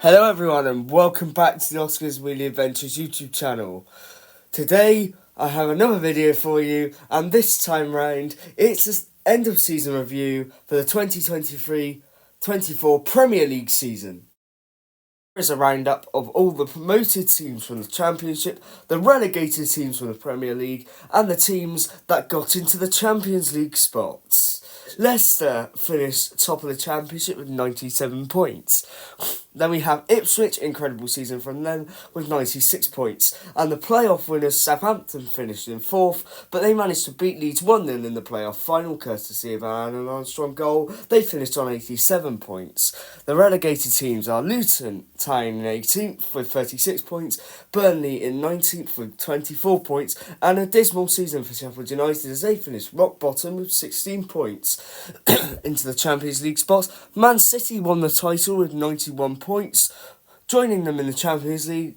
Hello everyone and welcome back to the Oscars Wheelie Adventures YouTube channel. Today I have another video for you, and this time round it's the end of season review for the 2023-24 Premier League season. There is a roundup of all the promoted teams from the Championship, the relegated teams from the Premier League, and the teams that got into the Champions League spots. Leicester finished top of the Championship with 97 points. Then we have Ipswich, incredible season from them, with 96 points. And the playoff winners, Southampton, finished in 4th, but they managed to beat Leeds 1-0 in the playoff final, courtesy of an Alan Armstrong goal. They finished on 87 points. The relegated teams are Luton tying in 18th with 36 points, Burnley in 19th with 24 points, and a dismal season for Sheffield United as they finished rock bottom with 16 points. Into the Champions League spots, Man City won the title with 91 points. Joining them in the Champions League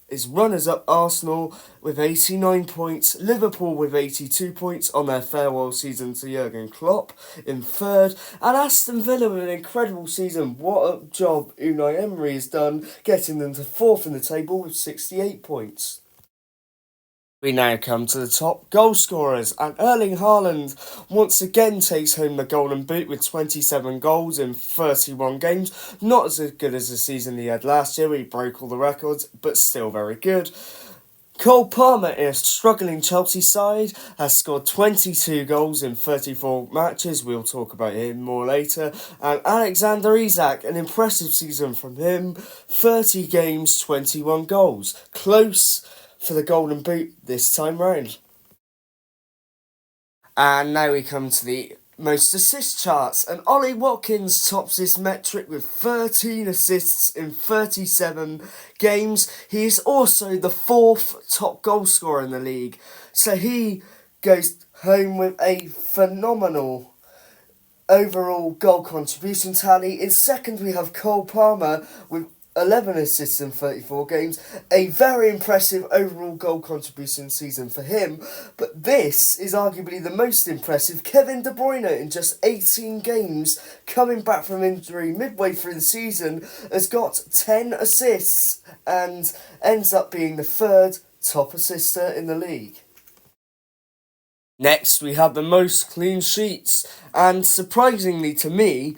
is runners-up Arsenal with 89 points, Liverpool with 82 points on their farewell season to Jurgen Klopp in 3rd, and Aston Villa with an incredible season. What a job Unai Emery has done, getting them to 4th in the table with 68 points. We now come to the top goal scorers, and Erling Haaland once again takes home the Golden Boot with 27 goals in 31 games. Not as good as the season he had last year, where he broke all the records, but still very good. Cole Palmer, in a struggling Chelsea side, has scored 22 goals in 34 matches. We'll talk about him more later. And Alexander Isak, an impressive season from him, 30 games, 21 goals. Close for the Golden Boot this time round. And now we come to the most assist charts, and Ollie Watkins tops this metric with 13 assists in 37 games. He is also the 4th top goal scorer in the league, so he goes home with a phenomenal overall goal contribution tally. In second we have Cole Palmer with 11 assists in 34 games, a very impressive overall goal contribution season for him. But this is arguably the most impressive. Kevin De Bruyne, in just 18 games, coming back from injury midway through the season, has got 10 assists and ends up being the 3rd top assister in the league. Next, we have the most clean sheets, and surprisingly to me,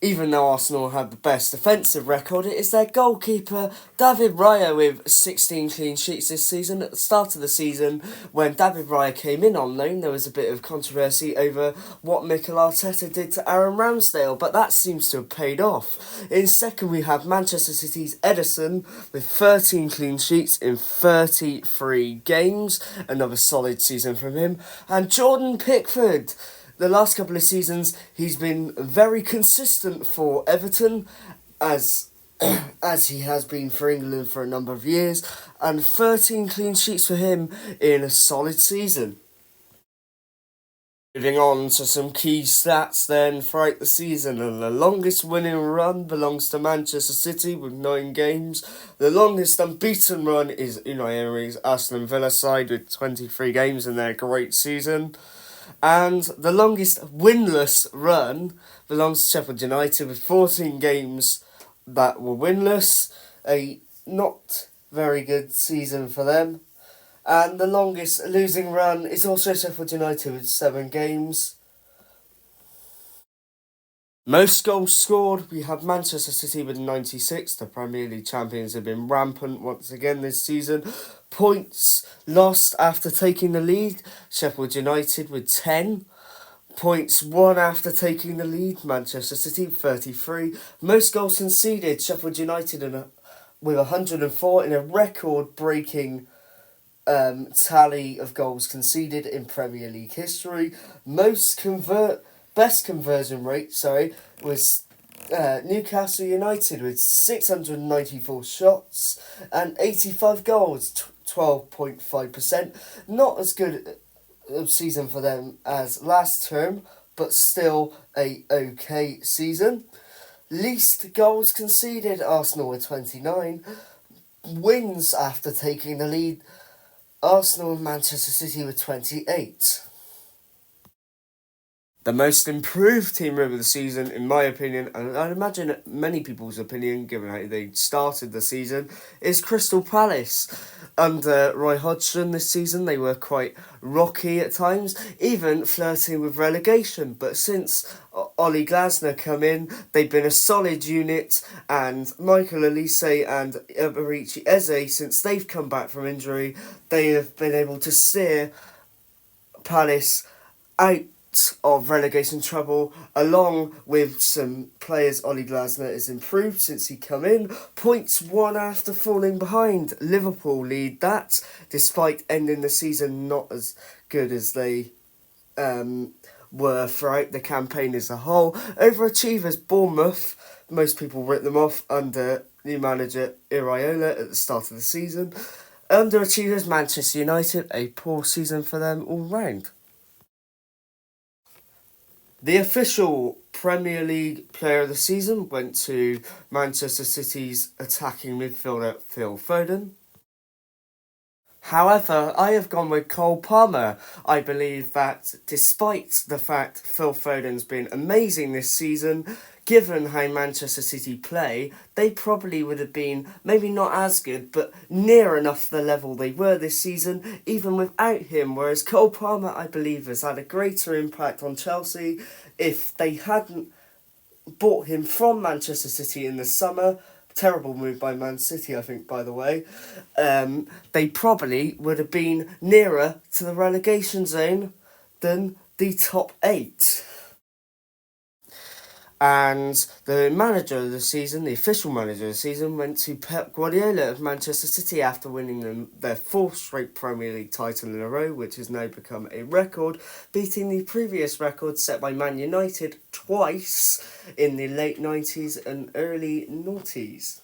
even though Arsenal have the best defensive record, it is their goalkeeper, David Raya, with 16 clean sheets this season. At the start of the season, when David Raya came in on loan, there was a bit of controversy over what Mikel Arteta did to Aaron Ramsdale, but that seems to have paid off. In second, we have Manchester City's Ederson, with 13 clean sheets in 33 games. Another solid season from him. And Jordan Pickford, the last couple of seasons, he's been very consistent for Everton, as he has been for England for a number of years, and 13 clean sheets for him in a solid season. Moving on to some key stats then throughout the season, and the longest winning run belongs to Manchester City with 9 games. The longest unbeaten run is Unai Emery's Aston Villa side with 23 games in their great season. And the longest winless run belongs to Sheffield United with 14 games that were winless. A not very good season for them. And the longest losing run is also Sheffield United with 7 games. Most goals scored, we have Manchester City with 96. The Premier League champions have been rampant once again this season. Points lost after taking the lead, Sheffield United with 10. Points won after taking the lead, Manchester City 33. Most goals conceded, Sheffield United with 104 in a record-breaking tally of goals conceded in Premier League history. Best conversion rate, was Newcastle United with 694 shots and 85 goals, 12.5%. Not as good a season for them as last term, but still a okay season. Least goals conceded, Arsenal with 29. Wins after taking the lead, Arsenal and Manchester City with 28. The most improved team over the season, in my opinion, and I'd imagine many people's opinion, given how they started the season, is Crystal Palace. Under Roy Hodgson this season, they were quite rocky at times, even flirting with relegation. But since Ollie Glasner come in, they've been a solid unit, and Michael Elise and Eberici Eze, since they've come back from injury, they have been able to steer Palace out of relegation trouble, along with some players. Ollie Glasner has improved since he come in. Points won after falling behind. Liverpool lead that, despite ending the season not as good as they were throughout the campaign as a whole. Overachievers Bournemouth, most people wrote them off under new manager Iraola at the start of the season. Underachievers Manchester United, a poor season for them all round. The official Premier League player of the season went to Manchester City's attacking midfielder Phil Foden. However, I have gone with Cole Palmer. I believe that despite the fact Phil Foden's been amazing this season, given how Manchester City play, they probably would have been maybe not as good, but near enough the level they were this season, even without him. Whereas Cole Palmer, I believe, has had a greater impact on Chelsea. If they hadn't bought him from Manchester City in the summer, terrible move by Man City, I think, by the way, they probably would have been nearer to the relegation zone than the top 8. And the manager of the season, the official manager of the season, went to Pep Guardiola of Manchester City after winning their 4th straight Premier League title in a row, which has now become a record, beating the previous record set by Man United twice in the late 90s and early noughties.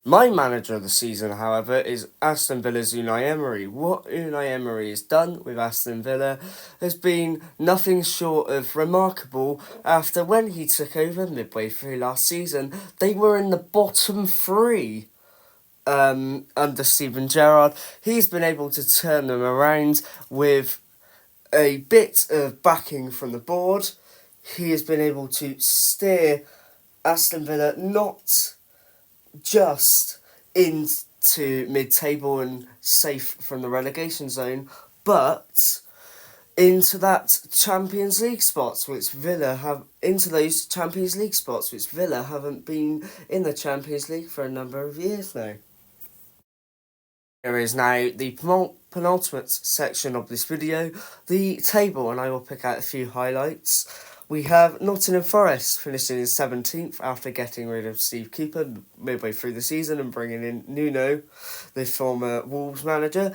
My manager of the season, however, is Aston Villa's Unai Emery. What Unai Emery has done with Aston Villa has been nothing short of remarkable. After when he took over midway through last season, they were in the bottom 3 under Steven Gerrard. He's been able to turn them around with a bit of backing from the board. He has been able to steer Aston Villa not just into mid-table and safe from the relegation zone, but into that Champions League spots, which Villa have into those Champions League spots, which Villa haven't been in the Champions League for a number of years now. Here is now the penultimate section of this video, the table, and I will pick out a few highlights. We have Nottingham Forest finishing in 17th after getting rid of Steve Cooper midway through the season and bringing in Nuno, the former Wolves manager.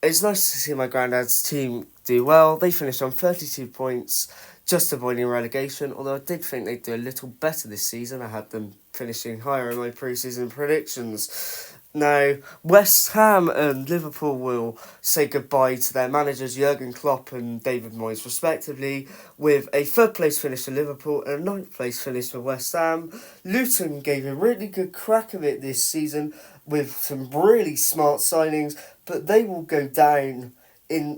It's nice to see my granddad's team do well. They finished on 32 points, just avoiding relegation, although I did think they'd do a little better this season. I had them finishing higher in my pre-season predictions. Now, West Ham and Liverpool will say goodbye to their managers Jurgen Klopp and David Moyes respectively, with a 3rd place finish for Liverpool and a 9th place finish for West Ham. Luton gave a really good crack of it this season with some really smart signings, but they will go down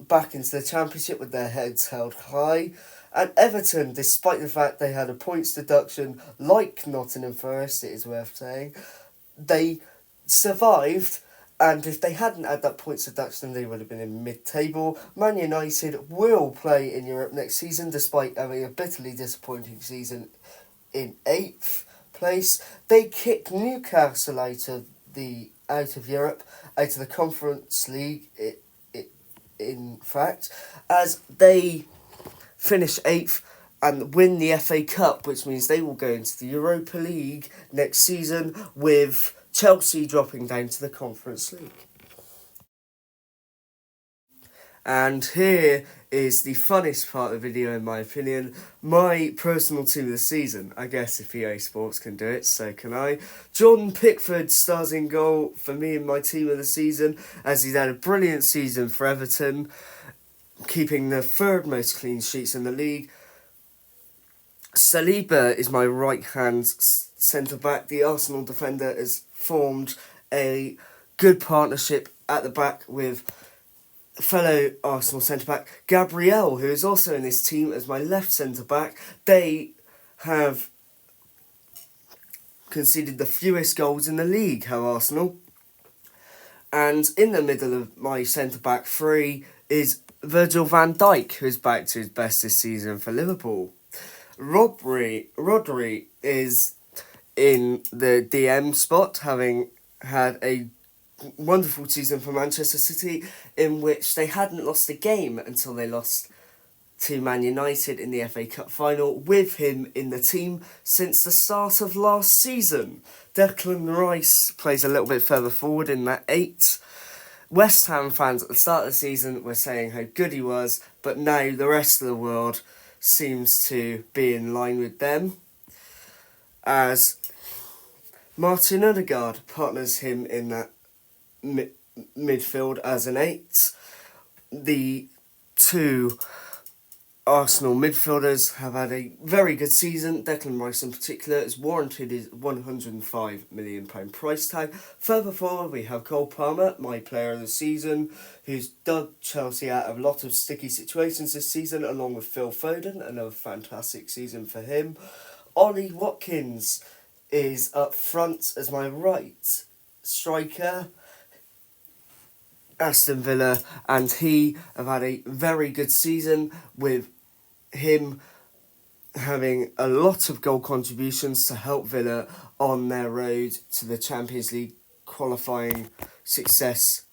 back into the Championship with their heads held high. And Everton, despite the fact they had a points deduction like Nottingham Forest, it is worth saying, they survived, and if they hadn't had that points deduction, they would have been in mid-table. Man United will play in Europe next season, despite having a bitterly disappointing season in 8th place. They kicked Newcastle out of Europe, out of the Conference League, in fact, as they finish 8th and win the FA Cup, which means they will go into the Europa League next season, with Chelsea dropping down to the Conference League. And here is the funnest part of the video, in my opinion. My personal team of the season. I guess if EA Sports can do it, so can I. Jordan Pickford stars in goal for me and my team of the season, as he's had a brilliant season for Everton, keeping the 3rd most clean sheets in the league. Saliba is my right-hand centre-back. The Arsenal defender has formed a good partnership at the back with fellow Arsenal centre-back, Gabriel, who is also in this team as my left centre-back. They have conceded the fewest goals in the league, have Arsenal. And in the middle of my centre-back three is Virgil van Dijk, who is back to his best this season for Liverpool. Rodri is in the DM spot, having had a wonderful season for Manchester City, in which they hadn't lost a game until they lost to Man United in the FA Cup final, with him in the team since the start of last season. Declan Rice plays a little bit further forward in that 8. West Ham fans at the start of the season were saying how good he was, but now the rest of the world seems to be in line with them, as Martin Odegaard partners him in that midfield as an 8. The two Arsenal midfielders have had a very good season. Declan Rice in particular has warranted his £105 million price tag. Further forward we have Cole Palmer, my player of the season, who's dug Chelsea out of a lot of sticky situations this season, along with Phil Foden, another fantastic season for him. Ollie Watkins is up front as my right striker, Aston Villa, and he have had a very good season, with him having a lot of goal contributions to help Villa on their road to the Champions League qualifying success.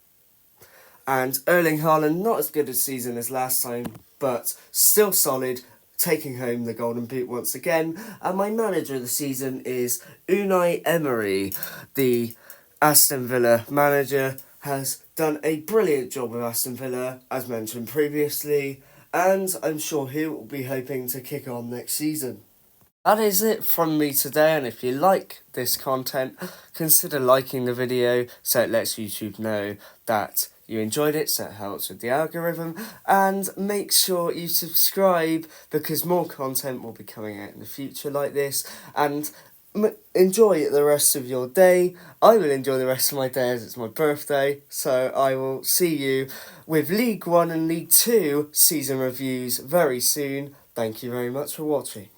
And Erling Haaland, not as good a season as last time, but still solid, taking home the Golden Boot once again. And my manager of the season is Unai Emery. The Aston Villa manager has done a brilliant job with Aston Villa, as mentioned previously, and I'm sure he will be hoping to kick on next season. That is it from me today, and if you like this content, consider liking the video so it lets YouTube know that you enjoyed it, so it helps with the algorithm, and make sure you subscribe because more content will be coming out in the future like this, and enjoy the rest of your day. I will enjoy the rest of my day as it's my birthday, so I will see you with League 1 and League 2 season reviews very soon. Thank you very much for watching.